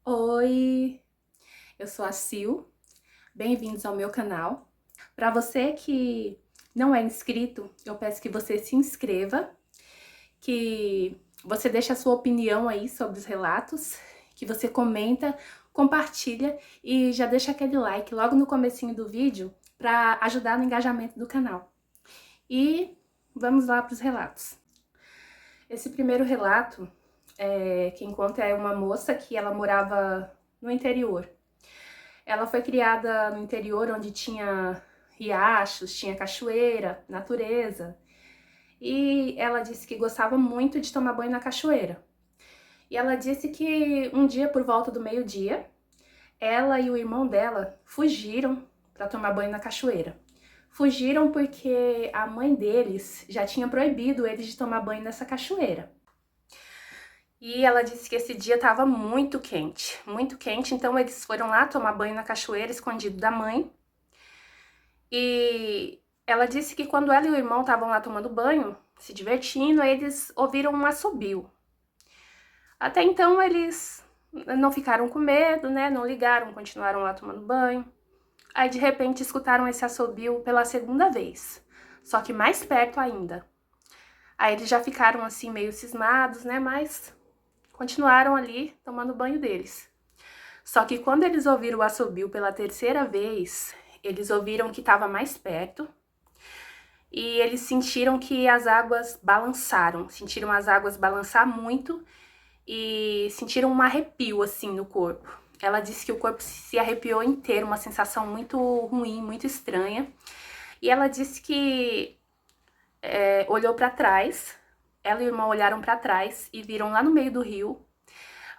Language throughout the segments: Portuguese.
Oi, eu sou a Sil, bem-vindos ao meu canal. Para você que não é inscrito, eu peço que você se inscreva, que você deixe a sua opinião aí sobre os relatos, que você comenta, compartilha e já deixa aquele like logo no comecinho do vídeo para ajudar no engajamento do canal. E vamos lá para os relatos. Esse primeiro relato, quem conta é uma moça que ela morava no interior. Ela foi criada no interior onde tinha riachos, tinha cachoeira, natureza. E ela disse que gostava muito de tomar banho na cachoeira. E ela disse que um dia, por volta do meio-dia, ela e o irmão dela fugiram para tomar banho na cachoeira. Fugiram porque a mãe deles já tinha proibido eles de tomar banho nessa cachoeira. E ela disse que esse dia estava muito quente, então eles foram lá tomar banho na cachoeira, escondido da mãe. E ela disse que quando ela e o irmão estavam lá tomando banho, se divertindo, eles ouviram um assobio. Até então eles não ficaram com medo, né? Não ligaram, continuaram lá tomando banho. Aí de repente escutaram esse assobio pela segunda vez, só que mais perto ainda. Aí eles já ficaram assim meio cismados, né? Mas continuaram ali tomando banho deles. Só que quando eles ouviram o assobio pela terceira vez, eles ouviram que estava mais perto e eles sentiram que as águas balançaram, sentiram as águas balançar muito e sentiram um arrepio assim no corpo. Ela disse que o corpo se arrepiou inteiro, uma sensação muito ruim, muito estranha. E ela disse que olhou para trás, ela e o irmão olharam para trás e viram lá no meio do rio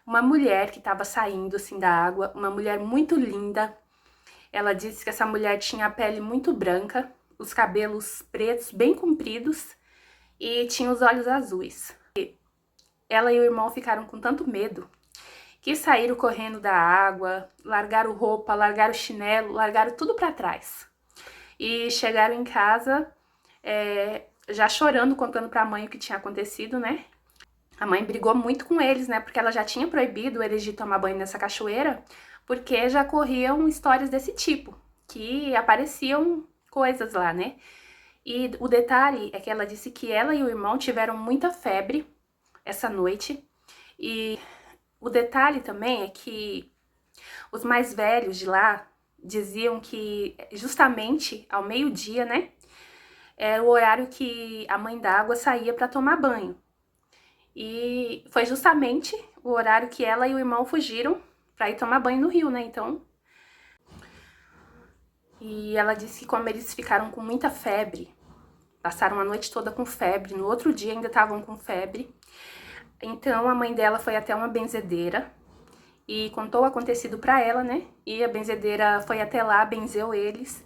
uma mulher que estava saindo assim da água, uma mulher muito linda. Ela disse que essa mulher tinha a pele muito branca, os cabelos pretos bem compridos e tinha os olhos azuis. Ela e o irmão ficaram com tanto medo que saíram correndo da água, largaram roupa, largaram chinelo, largaram tudo para trás. E chegaram em casa já chorando, contando para a mãe o que tinha acontecido, né? A mãe brigou muito com eles, né? Porque ela já tinha proibido eles de tomar banho nessa cachoeira, porque já corriam histórias desse tipo, que apareciam coisas lá, né? E o detalhe é que ela disse que ela e o irmão tiveram muita febre essa noite. E o detalhe também é que os mais velhos de lá diziam que justamente ao meio-dia, né? Era o horário que a mãe d'água saía para tomar banho. E foi justamente o horário que ela e o irmão fugiram para ir tomar banho no rio, né? Então. E ela disse que como eles ficaram com muita febre, passaram a noite toda com febre, no outro dia ainda estavam com febre. Então a mãe dela foi até uma benzedeira e contou o acontecido para ela, né? E a benzedeira foi até lá, benzeu eles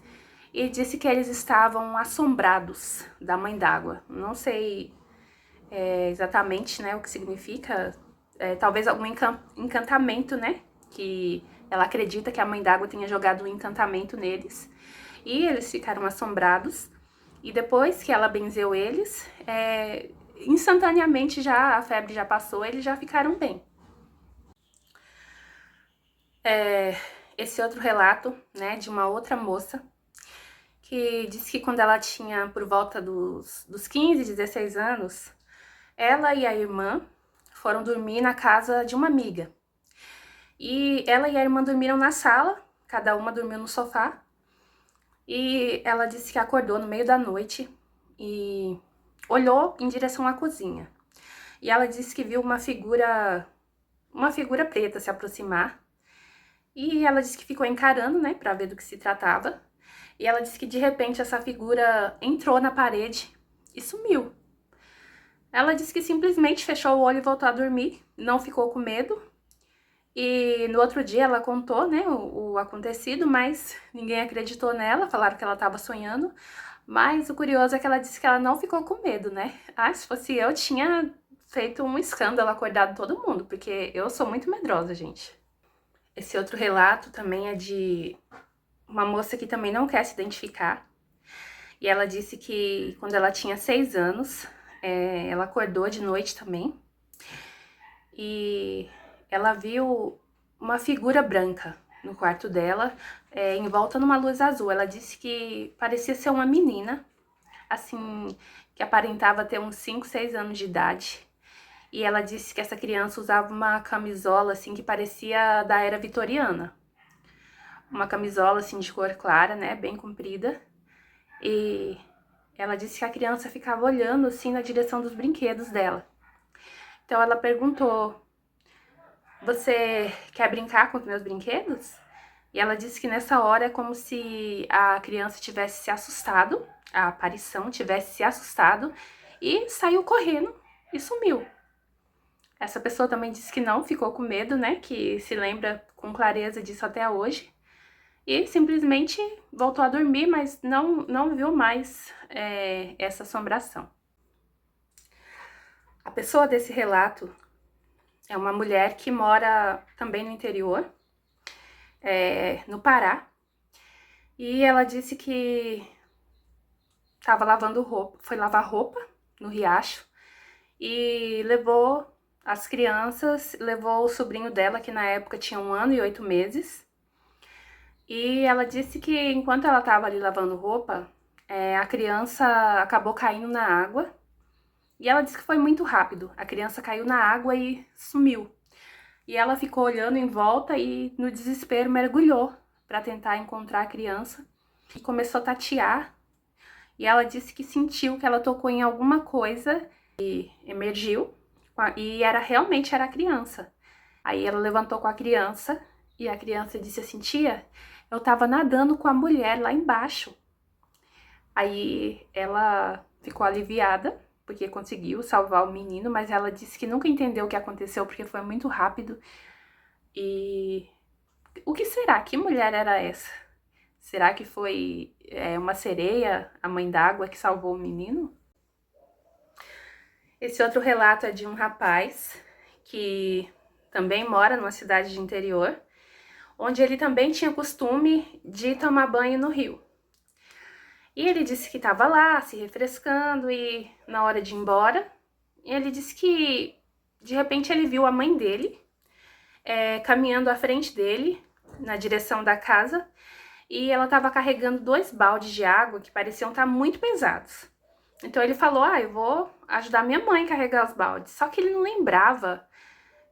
e disse que eles estavam assombrados da mãe d'água. Não sei exatamente, né, o que significa, talvez algum encantamento, né, que ela acredita que a mãe d'água tenha jogado um encantamento neles, e eles ficaram assombrados, e depois que ela benzeu eles, instantaneamente já a febre já passou, eles já ficaram bem. Esse outro relato, né, de uma outra moça, que disse que quando ela tinha por volta dos 15, 16 anos, ela e a irmã foram dormir na casa de uma amiga. E ela e a irmã dormiram na sala, cada uma dormiu no sofá. E ela disse que acordou no meio da noite e olhou em direção à cozinha. E ela disse que viu uma figura preta se aproximar. E ela disse que ficou encarando, né, para ver do que se tratava. E ela disse que de repente essa figura entrou na parede e sumiu. Ela disse que simplesmente fechou o olho e voltou a dormir, não ficou com medo. E no outro dia ela contou, né, o acontecido, mas ninguém acreditou nela, falaram que ela estava sonhando. Mas o curioso é que ela disse que ela não ficou com medo, né? Ah, se fosse eu, tinha feito um escândalo, acordado todo mundo, porque eu sou muito medrosa, gente. Esse outro relato também é de uma moça que também não quer se identificar. E ela disse que quando ela tinha 6 anos, ela acordou de noite também. E ela viu uma figura branca no quarto dela, envolta numa luz azul. Ela disse que parecia ser uma menina, assim, que aparentava ter uns 5, 6 anos de idade. E ela disse que essa criança usava uma camisola, assim, que parecia da era vitoriana. Uma camisola, assim, de cor clara, né, bem comprida. E ela disse que a criança ficava olhando, assim, na direção dos brinquedos dela. Então ela perguntou: você quer brincar com os meus brinquedos? E ela disse que nessa hora é como se a criança tivesse se assustado, a aparição tivesse se assustado e saiu correndo e sumiu. Essa pessoa também disse que não, ficou com medo, né, que se lembra com clareza disso até hoje. E simplesmente voltou a dormir, mas não viu mais essa assombração. A pessoa desse relato é uma mulher que mora também no interior, no Pará. E ela disse que estava lavando roupa, foi lavar roupa no riacho e levou as crianças, levou o sobrinho dela, que na época tinha 1 ano e 8 meses. E ela disse que enquanto ela estava ali lavando roupa, a criança acabou caindo na água. E ela disse que foi muito rápido. A criança caiu na água e sumiu. E ela ficou olhando em volta e, no desespero, mergulhou para tentar encontrar a criança. E começou a tatear. E ela disse que sentiu que ela tocou em alguma coisa e emergiu. E realmente era a criança. Aí ela levantou com a criança e a criança disse assim: tia, eu tava nadando com a mulher lá embaixo. Aí ela ficou aliviada, porque conseguiu salvar o menino, mas ela disse que nunca entendeu o que aconteceu, porque foi muito rápido. E o que será? Que mulher era essa? Será que foi uma sereia, a mãe d'água, que salvou o menino? Esse outro relato é de um rapaz que também mora numa cidade de interior, onde ele também tinha costume de tomar banho no rio. E ele disse que estava lá se refrescando e na hora de ir embora, ele disse que de repente ele viu a mãe dele caminhando à frente dele na direção da casa e ela estava carregando 2 baldes de água que pareciam estar muito pesados. Então ele falou: eu vou ajudar minha mãe a carregar os baldes. Só que ele não lembrava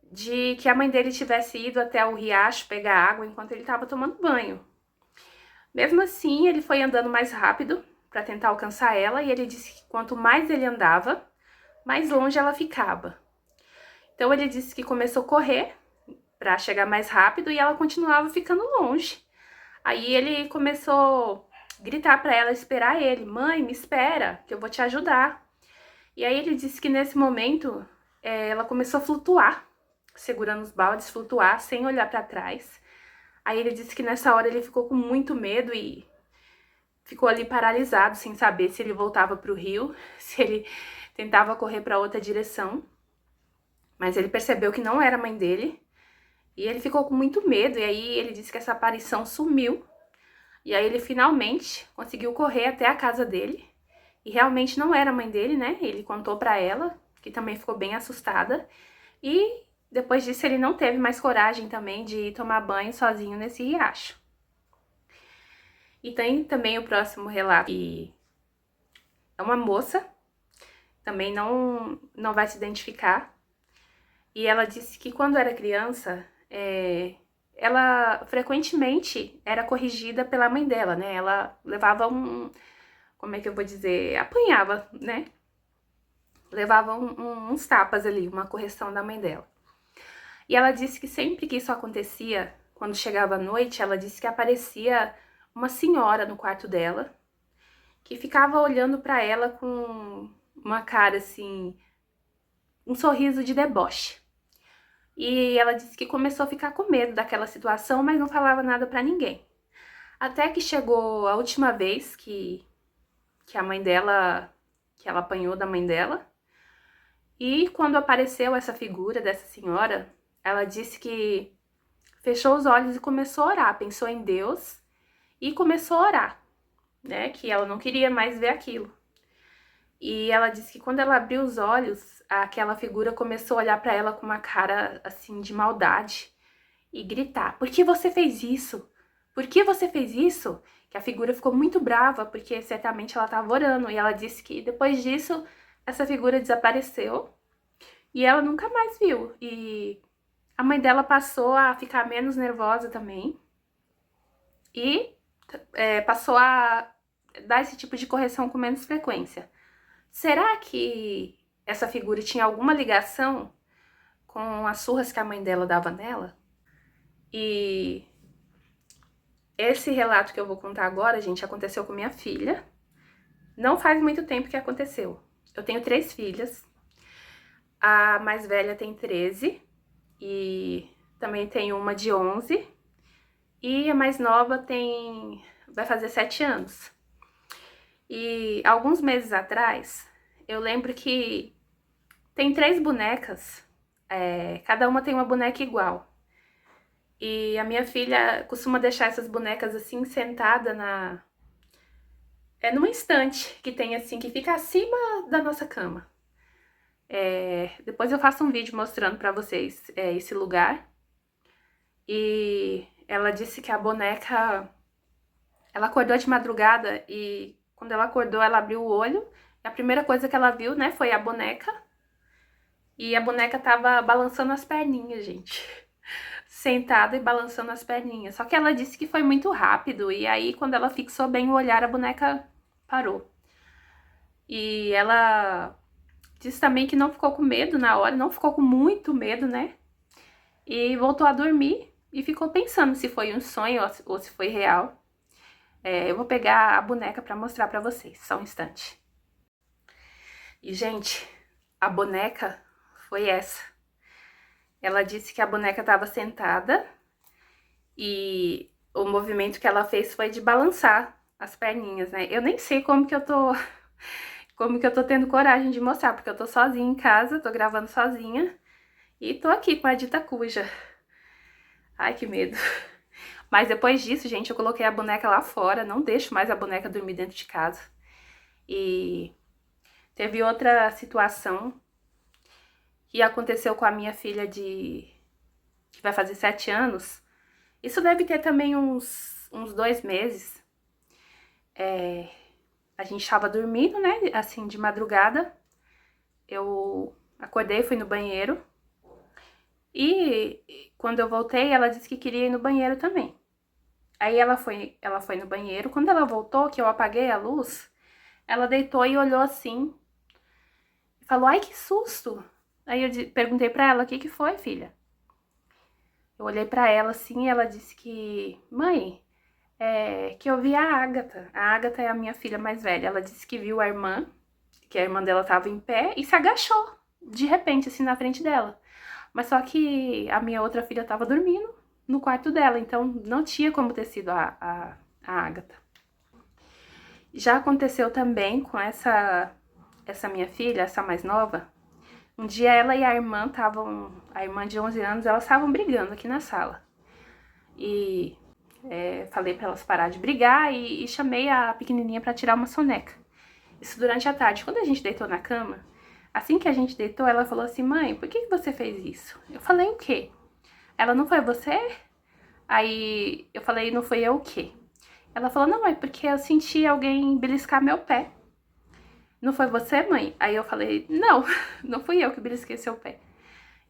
de que a mãe dele tivesse ido até o riacho pegar água enquanto ele estava tomando banho. Mesmo assim, ele foi andando mais rápido para tentar alcançar ela e ele disse que quanto mais ele andava, mais longe ela ficava. Então ele disse que começou a correr para chegar mais rápido e ela continuava ficando longe. Aí ele começou a gritar para ela esperar ele: mãe, me espera, que eu vou te ajudar. E aí ele disse que nesse momento ela começou a flutuar, segurando os baldes, flutuar sem olhar para trás. Aí ele disse que nessa hora ele ficou com muito medo e ficou ali paralisado, sem saber se ele voltava para o rio, se ele tentava correr para outra direção. Mas ele percebeu que não era a mãe dele e ele ficou com muito medo. E aí ele disse que essa aparição sumiu. E aí ele finalmente conseguiu correr até a casa dele. E realmente não era a mãe dele, né? Ele contou para ela, que também ficou bem assustada. E depois disso ele não teve mais coragem também de ir tomar banho sozinho nesse riacho. E tem também o próximo relato, que é uma moça, também não vai se identificar. E ela disse que quando era criança, ela frequentemente era corrigida pela mãe dela, né? Ela levava como é que eu vou dizer? Apanhava, né? Levava uns tapas ali, uma correção da mãe dela. E ela disse que sempre que isso acontecia, quando chegava a noite, ela disse que aparecia uma senhora no quarto dela, que ficava olhando para ela com uma cara assim, um sorriso de deboche. E ela disse que começou a ficar com medo daquela situação, mas não falava nada para ninguém. Até que chegou a última vez que a mãe dela, que ela apanhou da mãe dela. E quando apareceu essa figura dessa senhora, ela disse que fechou os olhos e começou a orar, pensou em Deus e começou a orar, né? Que ela não queria mais ver aquilo. E ela disse que quando ela abriu os olhos, aquela figura começou a olhar para ela com uma cara assim de maldade e gritar: por que você fez isso? Por que você fez isso? Que a figura ficou muito brava, porque certamente ela estava orando, e ela disse que depois disso, essa figura desapareceu, e ela nunca mais viu, e a mãe dela passou a ficar menos nervosa também, e passou a dar esse tipo de correção com menos frequência. Será que essa figura tinha alguma ligação com as surras que a mãe dela dava nela? E esse relato que eu vou contar agora, gente, aconteceu com minha filha. Não faz muito tempo que aconteceu. Eu tenho 3 filhas. A mais velha tem 13 e também tem uma de 11. E a mais nova vai fazer 7 anos. E alguns meses atrás, eu lembro que tem 3 bonecas, cada uma tem uma boneca igual. E a minha filha costuma deixar essas bonecas assim, sentada numa estante que tem assim, que fica acima da nossa cama. Depois eu faço um vídeo mostrando pra vocês esse lugar. E ela disse que a boneca, ela acordou de madrugada e quando ela acordou, ela abriu o olho. E a primeira coisa que ela viu, né, foi a boneca. E a boneca tava balançando as perninhas, gente. Sentada e balançando as perninhas. Só que ela disse que foi muito rápido. E aí, quando ela fixou bem o olhar, a boneca parou. E ela disse também que não ficou com medo na hora. Não ficou com muito medo, né? E voltou a dormir. E ficou pensando se foi um sonho ou se foi real. Eu vou pegar a boneca pra mostrar pra vocês. Só um instante. E, gente, a boneca foi essa. Ela disse que a boneca estava sentada e o movimento que ela fez foi de balançar as perninhas, né? Eu nem sei como que eu tô tendo coragem de mostrar, porque eu tô sozinha em casa, tô gravando sozinha e tô aqui com a dita cuja. Ai, que medo. Mas depois disso, gente, eu coloquei a boneca lá fora, não deixo mais a boneca dormir dentro de casa. E teve outra situação que aconteceu com a minha filha que vai fazer 7 anos. Isso deve ter também uns 2 meses. A gente tava dormindo, né, assim, de madrugada. Eu acordei, fui no banheiro. E quando eu voltei, ela disse que queria ir no banheiro também. Aí ela foi no banheiro. Quando ela voltou, que eu apaguei a luz, ela deitou e olhou assim. E falou: ai, que susto! Aí eu perguntei pra ela: o que foi, filha? Eu olhei pra ela assim e ela disse que... mãe, que eu vi a Agatha. A Agatha é a minha filha mais velha. Ela disse que viu a irmã, que a irmã dela tava em pé e se agachou, de repente, assim, na frente dela. Mas só que a minha outra filha tava dormindo no quarto dela, então não tinha como ter sido a Agatha. Já aconteceu também com essa minha filha, essa mais nova. Um dia ela e a irmã a irmã de 11 anos, elas estavam brigando aqui na sala. E falei pra elas parar de brigar e chamei a pequenininha pra tirar uma soneca. Isso durante a tarde. Quando a gente deitou na cama, assim que a gente deitou, ela falou assim: mãe, por que você fez isso? Eu falei: o quê? Ela: não foi você? Aí eu falei: não foi eu o quê? Ela falou: não, é porque eu senti alguém beliscar meu pé. Não foi você, mãe? Aí eu falei: não, não fui eu que belisquei seu pé.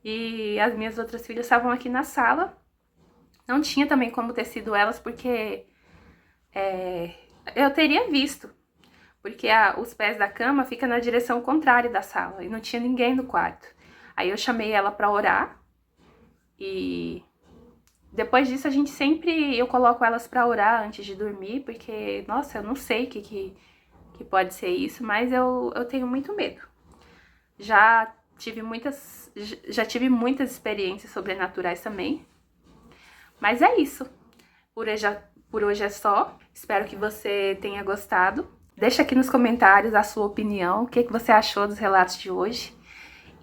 E as minhas outras filhas estavam aqui na sala. Não tinha também como ter sido elas, porque eu teria visto. Porque os pés da cama ficam na direção contrária da sala e não tinha ninguém no quarto. Aí eu chamei ela pra orar e depois disso eu coloco elas pra orar antes de dormir, porque, nossa, eu não sei o que pode ser isso, mas eu tenho muito medo. Já tive muitas experiências sobrenaturais também. Mas é isso. Por hoje é só. Espero que você tenha gostado. Deixa aqui nos comentários a sua opinião, o que você achou dos relatos de hoje.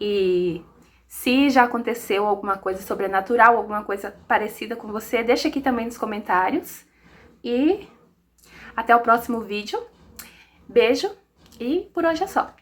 E se já aconteceu alguma coisa sobrenatural, alguma coisa parecida com você, deixa aqui também nos comentários. E até o próximo vídeo. Beijo e por hoje é só.